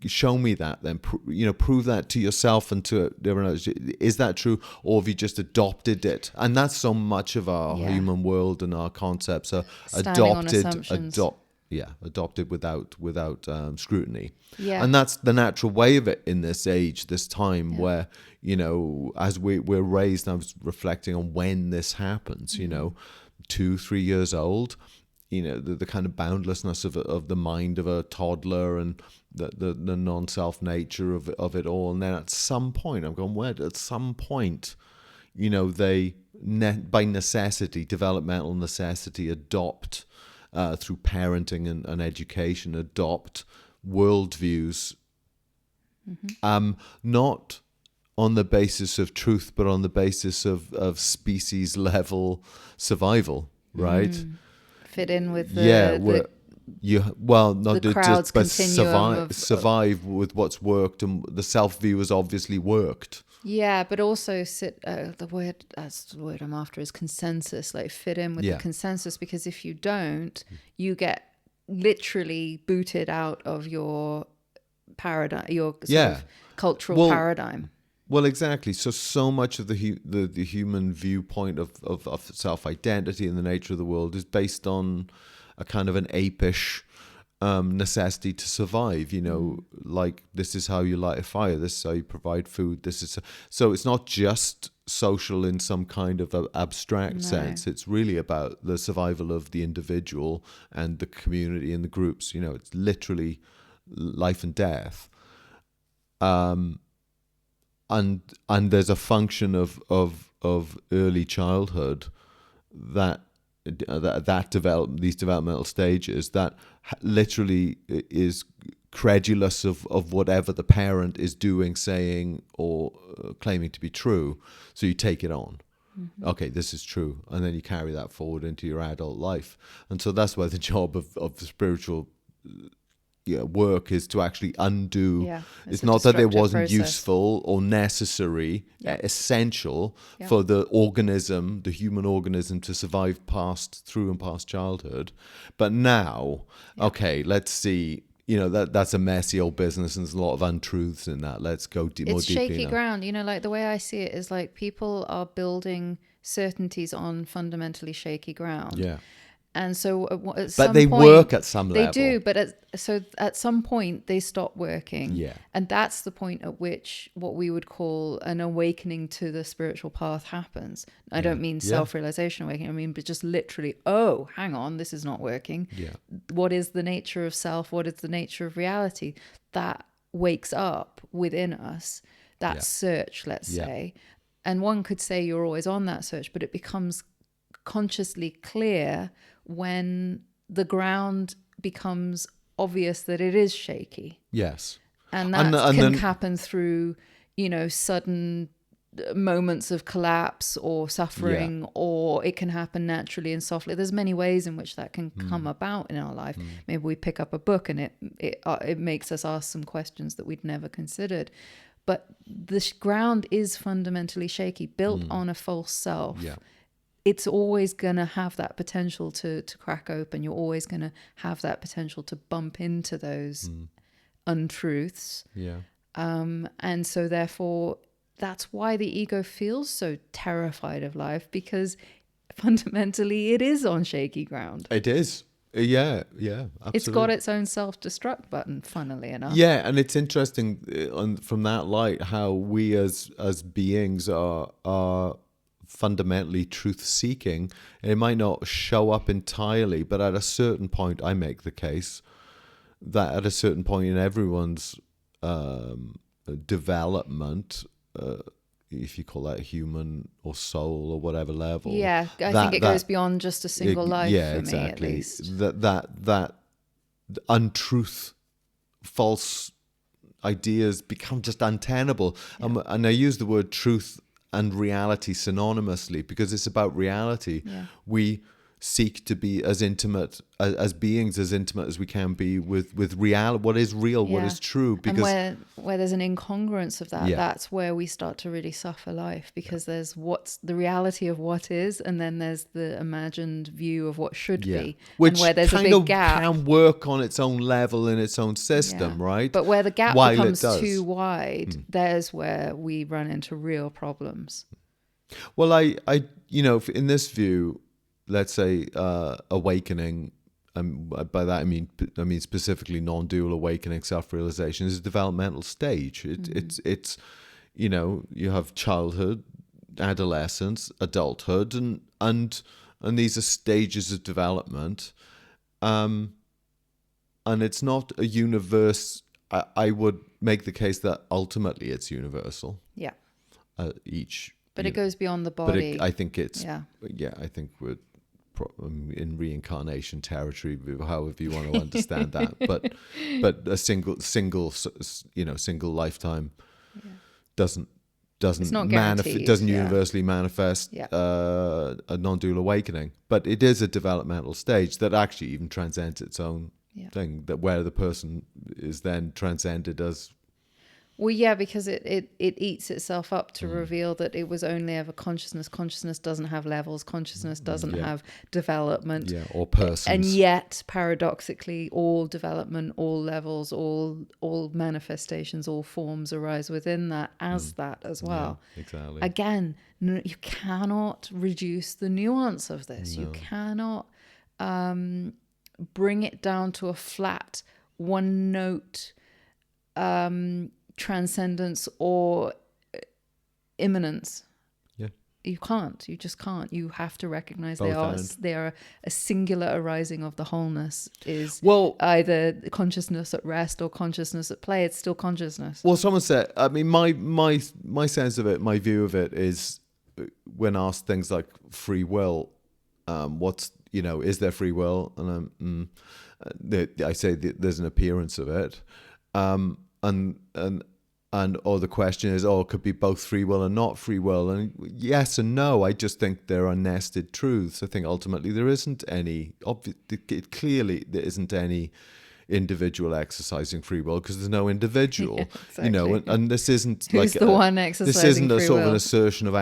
Show me that then, prove that to yourself and to everyone else. Is that true, or have you just adopted it? And that's so much of our human world, and our concepts are adopted. adopted without scrutiny. Yeah. And that's the natural way of it in this age, this time where, as we're raised. I was reflecting on when this happens, 2-3 years old, the kind of boundlessness of the mind of a toddler, and the non-self nature of it all. And then at some point, I'm going, where? At some point, they by necessity, developmental necessity, adopt through parenting and education, adopt worldviews, not on the basis of truth, but on the basis of species level survival, right? Fit in with the crowd's continuum survive with what's worked, and the self view has obviously worked. Yeah, but also the word I'm after is consensus, like fit in with the consensus, because if you don't, you get literally booted out of your paradigm, your sort of cultural paradigm. Well, exactly. So much of the human viewpoint of self-identity and the nature of the world is based on a kind of an apish necessity to survive, like this is how you light a fire, this is how you provide food, so it's not just social in some kind of abstract sense. It's really about the survival of the individual and the community and the groups. It's literally life and death. And there's a function of early childhood that these developmental stages that literally is credulous of whatever the parent is doing, saying, or claiming to be true. So you take it on. Mm-hmm. Okay, this is true. And then you carry that forward into your adult life. And so that's why the job of spiritual work is to actually undo. It's not that it wasn't useful or necessary, essential for the organism, the human organism, to survive past childhood. But now, okay, let's see. That's a messy old business, and there's a lot of untruths in that. Let's go more deeply. It's shaky ground. Like the way I see it is like people are building certainties on fundamentally shaky ground. Yeah. And so at some point... But they work at some level. They do, but at some point they stop working. Yeah. And that's the point at which what we would call an awakening to the spiritual path happens. I don't mean self-realization awakening. I mean, but just literally, oh, hang on, this is not working. Yeah. What is the nature of self? What is the nature of reality? That wakes up within us, that search, let's say. And one could say you're always on that search, but it becomes consciously clear when the ground becomes obvious that it is shaky. Yes. And that can happen through, sudden moments of collapse or suffering, or it can happen naturally and softly. There's many ways in which that can come about in our life. Maybe we pick up a book and it makes us ask some questions that we'd never considered. But the ground is fundamentally shaky, built on a false self. Yeah. It's always going to have that potential to crack open. You're always going to have that potential to bump into those untruths. Yeah. And so therefore, that's why the ego feels so terrified of life, because fundamentally it is on shaky ground. It is. Yeah, absolutely. It's got its own self-destruct button, funnily enough. Yeah, and it's interesting from that light how we as beings are fundamentally truth-seeking. It might not show up entirely, but at a certain point, I make the case that at a certain point in everyone's development, if you call that human or soul or whatever level. Yeah, I think it goes beyond just a single life for exactly. me, at least. That untruth, false ideas become just untenable. Yeah. And I use the word truth and reality synonymously because it's about reality. Yeah. We seek to be as intimate as beings, as intimate as we can be with reality, what is real, what is true. Because and where there's an incongruence of that, that's where we start to really suffer life, because there's what's the reality of what is, and then there's the imagined view of what should be, which and where there's a big gap. Can work on its own level in its own system, right? But where the gap becomes too wide, there's where we run into real problems. Well, I in this view, let's say awakening by that I mean specifically non-dual awakening self-realization is a developmental stage. It's you have childhood, adolescence, adulthood, and these are stages of development, and it's not a universe. I would make the case that ultimately it's universal. Yeah. But it goes beyond the body. But I think it's I think we're in reincarnation territory, however you want to understand that. But a single lifetime doesn't universally manifest a non-dual awakening. But it is a developmental stage that actually even transcends its own thing, that where the person is then transcended as. Well, yeah, because it eats itself up to reveal that it was only ever consciousness. Consciousness doesn't have levels. Consciousness doesn't have development. Yeah, or persons. And yet, paradoxically, all development, all levels, all manifestations, all forms arise within that as that as well. Yeah, exactly. Again, you cannot reduce the nuance of this. No. You cannot bring it down to a flat, one-note transcendence or immanence. You can't. You just can't. You have to recognize they are a singular arising of the wholeness. Is either consciousness at rest or consciousness at play. It's still consciousness. Well, someone said. I mean, my sense of it, my view of it is, when asked things like free will, is there free will? And I say that there's an appearance of it. Or the question is, it could be both free will and not free will. And yes and no. I just think there are nested truths. I think ultimately there isn't any. Clearly, there isn't any individual exercising free will, because there's no individual. Yeah, exactly. And this isn't who's like the one exercising this isn't a free sort will. of an assertion of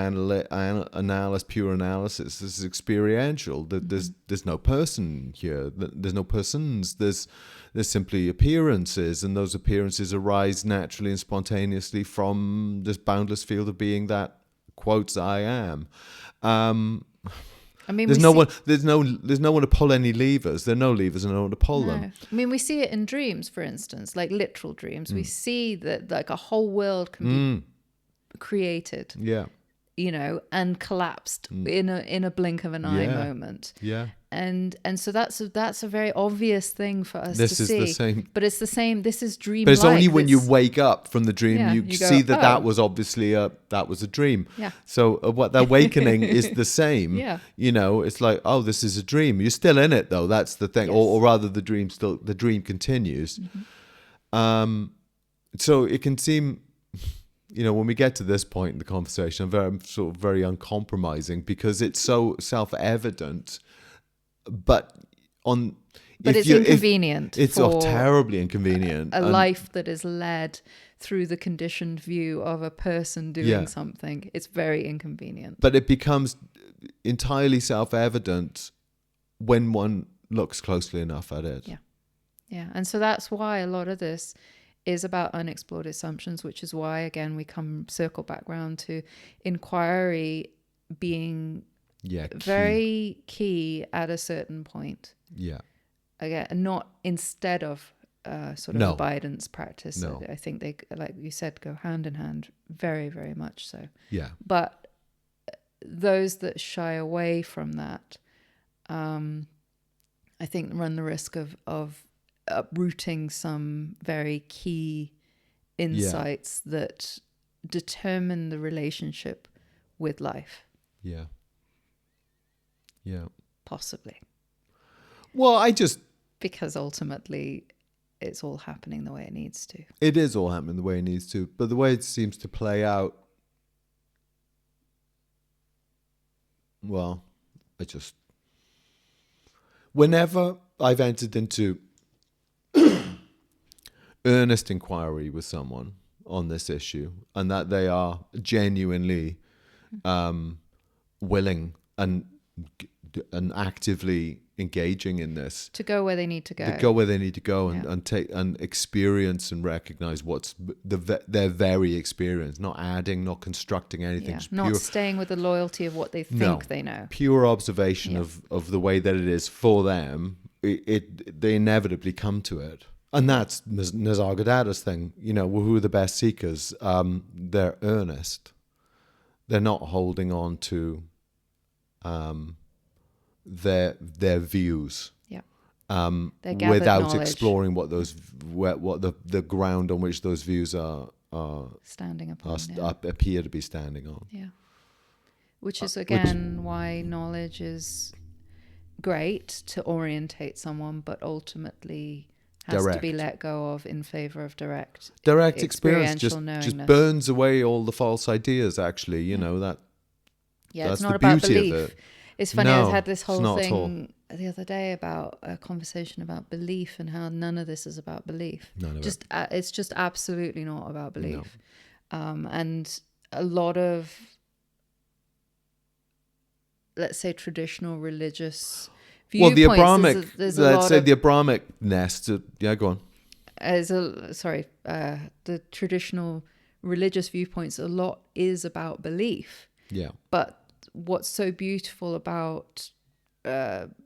pure analysis. This is experiential. There's no person here. There's no persons. There's simply appearances, and those appearances arise naturally and spontaneously from this boundless field of being that quotes I am. I mean, there's no one to pull any levers. There are no levers and no one to pull them. I mean, we see it in dreams, for instance, like literal dreams. We see that like a whole world can be created. Yeah. And collapsed in a blink of an eye moment. Yeah. And so that's a very obvious thing for us to see. This is the same. But it's the same. This is dream. But it's only when you wake up from the dream you go, see that was obviously that was a dream. Yeah. So what the awakening is the same. Yeah. It's like, this is a dream. You're still in it though. That's the thing. Yes. Or rather, the dream continues. Mm-hmm. So it can seem. When we get to this point in the conversation, I'm very uncompromising, because it's so self-evident, but it's inconvenient. It's terribly inconvenient. A life that is led through the conditioned view of a person doing something. It's very inconvenient. But it becomes entirely self-evident when one looks closely enough at it. Yeah. Yeah. And so that's why a lot of this is about unexplored assumptions, which is why, again, we circle back round to inquiry being very key at a certain point. Yeah. Again, not instead of abidance practice. No. I think they, like you said, go hand in hand, very, very much so. Yeah. But those that shy away from that, I think run the risk of uprooting some very key insights that determine the relationship with life. Yeah. Yeah. Possibly. Well, because ultimately it's all happening the way it needs to. It is all happening the way it needs to, but the way it seems to play out, whenever I've entered into earnest inquiry with someone on this issue, and that they are genuinely willing and actively engaging in this, to go where they need to go, and take and experience and recognize what's their very experience, not adding, not constructing anything, not staying with the loyalty of what they think they know. Pure observation of the way that it is for them, they inevitably come to it. And that's Nisargadatta's thing. Who are the best seekers? They're earnest. They're not holding on to their views. Yeah. Without knowledge. exploring what the ground on which those views are standing upon, appear to be standing on. Yeah. Which is again why knowledge is great to orientate someone, but ultimately has to be let go of in favor of direct experience. Just burns away all the false ideas. Actually, that's it's not the about beauty belief. of it. It's funny. I had this whole thing the other day about a conversation about belief and how none of this is about belief. It's just absolutely not about belief. No. And a lot of, let's say, traditional religious viewpoints. Well, the Abrahamic, the Abrahamic nest. Go on. The traditional religious viewpoints, a lot is about belief. Yeah. But what's so beautiful about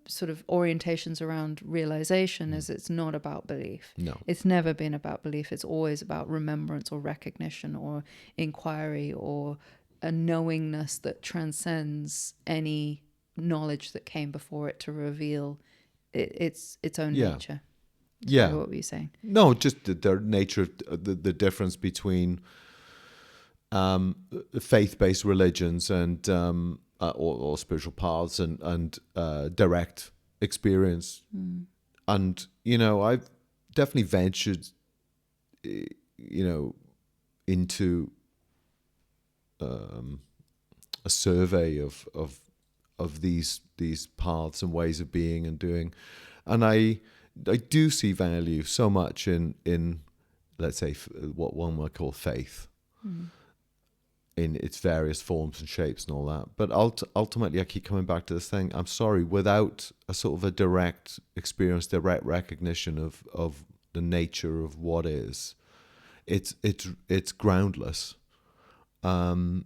sort of orientations around realization is it's not about belief. No. It's never been about belief. It's always about remembrance or recognition or inquiry or a knowingness that transcends any knowledge that came before it to reveal its own nature. Yeah. So what were you saying? No, just the nature of the difference between faith-based religions and or spiritual paths and direct experience. And I've definitely ventured into a survey of these paths and ways of being and doing, and I do see value so much in let's say what one might call faith in its various forms and shapes and all that. But ultimately, I keep coming back to this thing. I'm sorry, without a sort of a direct experience, direct recognition of the nature of what is, it's groundless. And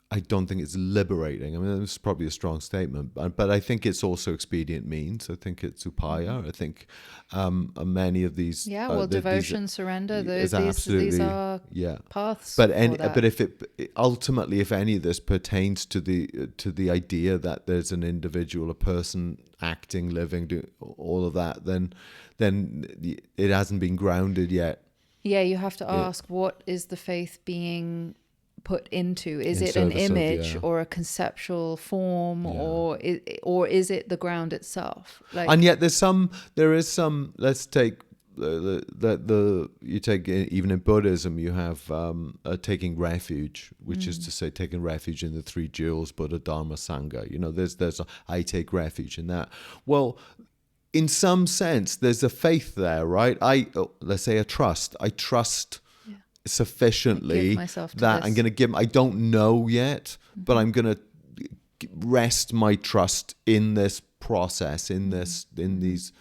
I don't think it's liberating. I mean, it's probably a strong statement, but I think it's also expedient means. I think it's upaya. I think many of these... devotion, surrender, these are paths. But ultimately, if any of this pertains to the idea that there's an individual, a person acting, living, doing all of that, then it hasn't been grounded yet. Yeah, you have to ask, what is the faith being put into? Is it an image or a conceptual form, or is it the ground itself? And yet there is some. Let's take you take even in Buddhism, you have taking refuge, which is to say taking refuge in the three jewels, Buddha, Dharma, Sangha. There's I take refuge in that. Well, in some sense, there's a faith there, right? Let's say a trust. I trust sufficiently that I'm going to give. I don't know yet, but I'm going to rest my trust in this process, in these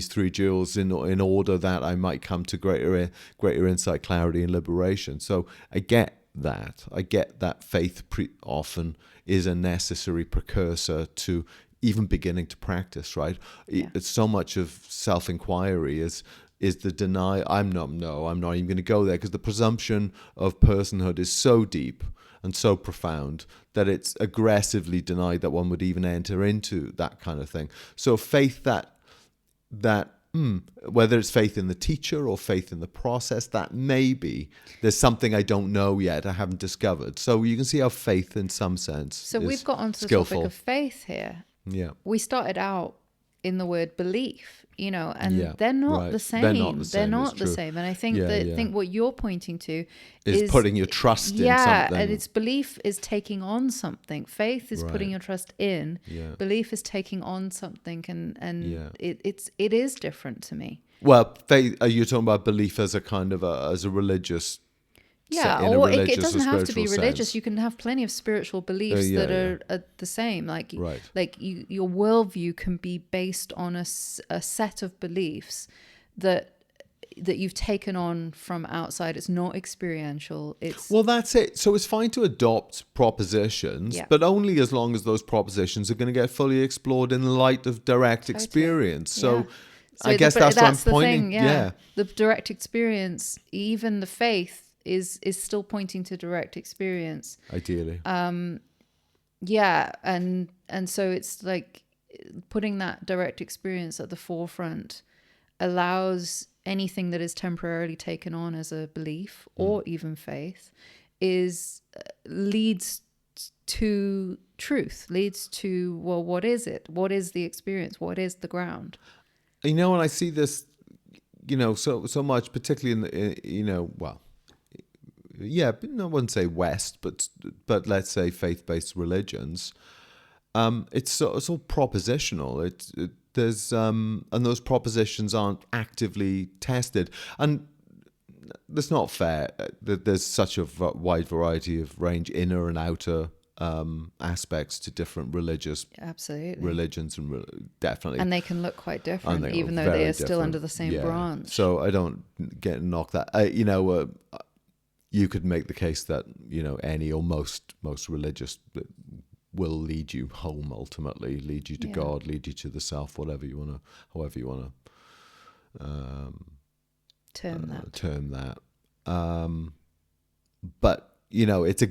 three jewels, in order that I might come to greater insight, clarity, and liberation. So I get that faith often is a necessary precursor to even beginning to practice, right? It's so much of self-inquiry is the deny. I'm not even going to go there, because the presumption of personhood is so deep and so profound that it's aggressively denied that one would even enter into that kind of thing. So faith that whether it's faith in the teacher or faith in the process, that maybe there's something I don't know yet, I haven't discovered. So you can see how faith in some sense So we've got onto skillful. The topic of faith here. Yeah. We started out in the word belief, and they're not the same. They're not the same. And I think think what you're pointing to is putting your trust in something. And its belief is taking on something. Faith is putting your trust in. Yeah. Belief is taking on something, and it is different to me. Well, faith. Are you talking about belief as a kind of as a religious? Or it doesn't have to be religious. You can have plenty of spiritual beliefs that are the same. Like your worldview can be based on a set of beliefs that that you've taken on from outside. It's not experiential. It's Well, that's it. So it's fine to adopt propositions, Yeah. but only as long as those propositions are going to get fully explored in the light of direct experience. So Yeah. I guess that's what I'm the pointing. thing, yeah. The direct experience, even the faith, is still pointing to direct experience. Ideally. Yeah, and so it's like putting that direct experience at the forefront allows anything that is temporarily taken on as a belief or even faith is leads to truth, leads to, well, what is it? What is the experience? What is the ground? You know, and I see this, you know, so much, particularly in the, you know, well, yeah, I wouldn't say West, but let's say faith-based religions. It's all propositional. There's and those propositions aren't actively tested, and that's not fair. There's such a wide variety of range, inner and outer aspects to different Absolutely religions, and definitely, and they can look quite different, they even are though they very are still different. under the same branch. So I don't get knocked that. You know, you could make the case that, you know, any or most religious will lead you home ultimately, lead you to God, lead you to the self, however you want to term that. But you know, it's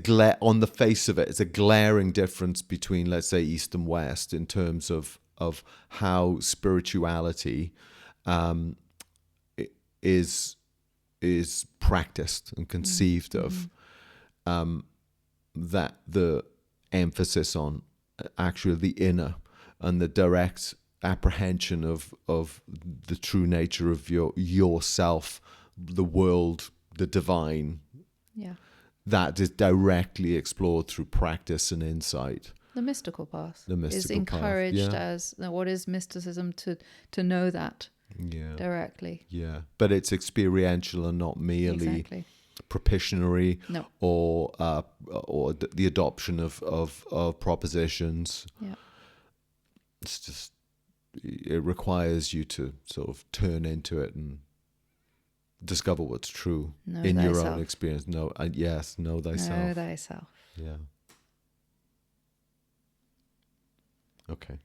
on the face of it, it's a glaring difference between, let's say, East and West in terms of how spirituality is practiced and conceived of. That the emphasis on actually the inner and the direct apprehension of the true nature of yourself, the world, the divine. Yeah. That is directly explored through practice and insight. The mystical path is encouraged as, what is mysticism, to know that directly. Yeah, but it's experiential and not merely propitiatory or the adoption of propositions. Yeah. It's just, it requires you to sort of turn into it and discover what's true in your own experience. Know thyself. Know thyself. Yeah. Okay.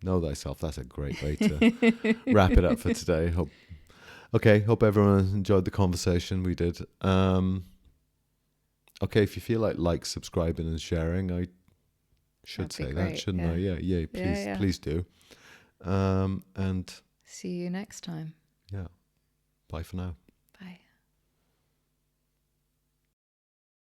Know thyself. That's a great way to wrap it up for today. Hope everyone enjoyed the conversation we did. Okay, if you feel like subscribing and sharing, I should say that, shouldn't I? Yeah, please do. And see you next time. Yeah. Bye for now.